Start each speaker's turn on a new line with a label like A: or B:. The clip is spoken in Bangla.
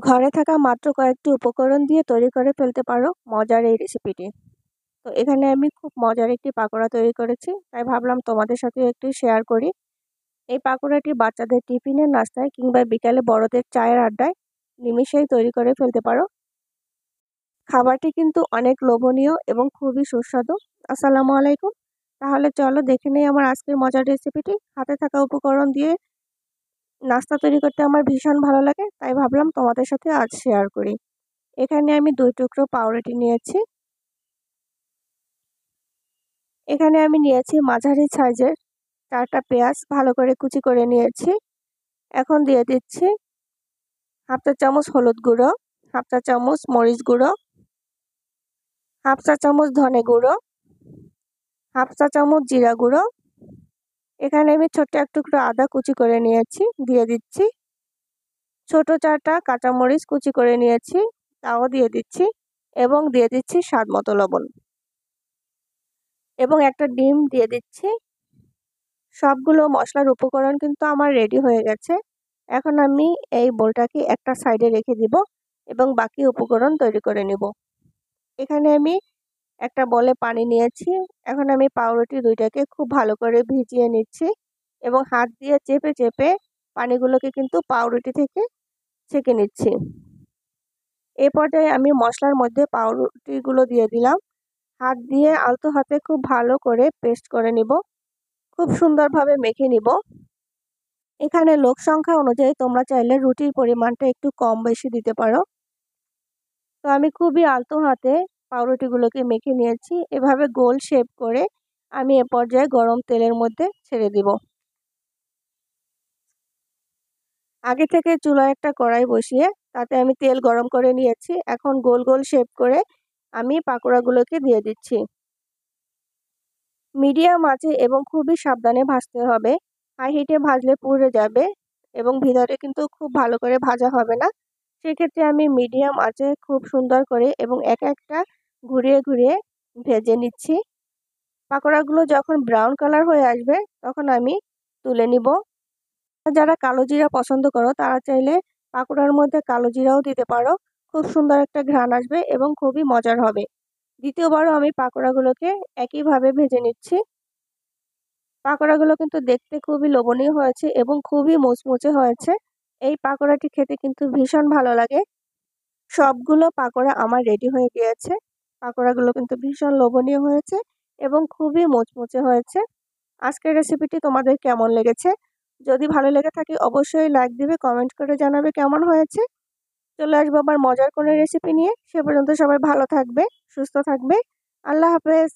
A: ঘরে থাকা মাত্র কয়েকটি উপকরণ দিয়ে তৈরি করে ফেলতে পারো মজার এই রেসিপিটি। তো এখানে আমি খুব মজার একটি পাকোড়া তৈরি করেছি, তাই ভাবলাম তোমাদের সাথেও একটু শেয়ার করি। এই পাকোড়াটি বাচ্চাদের টিফিনের নাস্তায় কিংবা বিকালে বড়দের চায়ের আড্ডায় নিমিষেই তৈরি করে ফেলতে পারো। খাবারটি কিন্তু অনেক লোভনীয় এবং খুবই সুস্বাদু। আসসালামু আলাইকুম। তাহলে চলো দেখে নেই আমার আজকের মজার রেসিপিটি। হাতে থাকা উপকরণ দিয়ে নাস্তা তৈরি করতে আমার ভীষণ ভালো লাগে, তাই ভাবলাম তোমাদের সাথে আজ শেয়ার করি। এখানে আমি 2 টুকরো পাউরুটি নিয়েছি। এখানে আমি নিয়েছি মাঝারি সাইজের 4টা পেঁয়াজ ভালো করে কুচি করে নিয়েছি। এখন দিয়ে দিচ্ছি হাফ চা চামচ হলুদ গুঁড়ো, হাফ চা চামচ মরিচ গুঁড়ো, হাফ চা চামচ ধনে গুঁড়ো, হাফ চা চামচ জিরা গুঁড়ো। এখানে আমি ছোট্ট এক টুকরো আদা কুচি করে নিয়েছি, দিয়ে দিচ্ছি। ছোট 4টা কাঁচামরিচ কুচি করে নিয়েছি, তাও দিয়ে দিচ্ছি। এবং দিয়ে দিচ্ছি স্বাদ মতো লবণ এবং একটা ডিম দিয়ে দিচ্ছি। সবগুলো মশলার উপকরণ কিন্তু আমার রেডি হয়ে গেছে। এখন আমি এই বোলটাকে একটা সাইডে রেখে দিব এবং বাকি উপকরণ তৈরি করে নিব। এখানে আমি একটা বলে পানি নিয়েছি। এখন আমি পাউরুটি 2টাকে খুব ভালো করে ভিজিয়ে নিচ্ছি এবং হাত দিয়ে চেপে চেপে পানিগুলোকে কিন্তু পাউরুটি থেকে ছেঁকে নিচ্ছি। এই পর্যায়ে আমি মশলার মধ্যে পাউরুটিগুলো দিয়ে দিলাম। হাত দিয়ে আলতো হাতে খুব ভালো করে পেস্ট করে নিব, খুব সুন্দরভাবে মেখে নিব। এখানে লোক সংখ্যা অনুযায়ী তোমরা চাইলে রুটির পরিমাণটা একটু কম বেশি দিতে পারো। তো আমি খুবই আলতো হাতে পাউরুটিগুলোকে মেখে নিয়েছি। এভাবে গোল শেপ করে আমি এ পর্যায়ে গরম তেলের মধ্যে ছেড়ে দিব। আগে থেকে চুলায় একটা কড়াই বসিয়ে তাতে আমি তেল গরম করে নিয়েছি। এখন গোল গোল শেপ করে আমি পাকোড়াগুলোকে দিয়ে দিচ্ছি। মিডিয়াম আঁচে এবং খুবই সাবধানে ভাজতে হবে। হাই হিটে ভাজলে পুড়ে যাবে এবং ভিতরে কিন্তু খুব ভালো করে ভাজা হবে না। সেক্ষেত্রে আমি মিডিয়াম আঁচে খুব সুন্দর করে এবং একটা ঘুরিয়ে ঘুরিয়ে ভেজে নিচ্ছি। পাকোড়াগুলো যখন ব্রাউন কালার হয়ে আসবে তখন আমি তুলে নিব। যারা কালো জিরা পছন্দ করো তারা চাইলে পাকোড়ার মধ্যে কালো জিরাও দিতে পারো। খুব সুন্দর একটা ঘ্রাণ আসবে এবং খুবই মজার হবে। দ্বিতীয়বারও আমি পাকোড়াগুলোকে একইভাবে ভেজে নিচ্ছি। পাকোড়াগুলো কিন্তু দেখতে খুবই লোভনীয় হয়েছে এবং খুবই মুচমুচে হয়েছে। এই পাকোড়াটি খেতে কিন্তু ভীষণ ভালো লাগে। সবগুলো পাকোড়া আমার রেডি হয়ে গিয়েছে। পাকোড়াগুলো কিন্তু ভীষণ লোভনীয় হয়েছে এবং খুবই মুচমুচে হয়েছে। আজকের রেসিপিটি তোমাদের কেমন লেগেছে? যদি ভালো লেগে থাকে অবশ্যই লাইক দিবে, কমেন্ট করে জানাবে কেমন হয়েছে। চলে আসবো আবার মজার কোনো রেসিপি নিয়ে। সে পর্যন্ত সবাই ভালো থাকবে, সুস্থ থাকবে। আল্লাহ হাফেজ।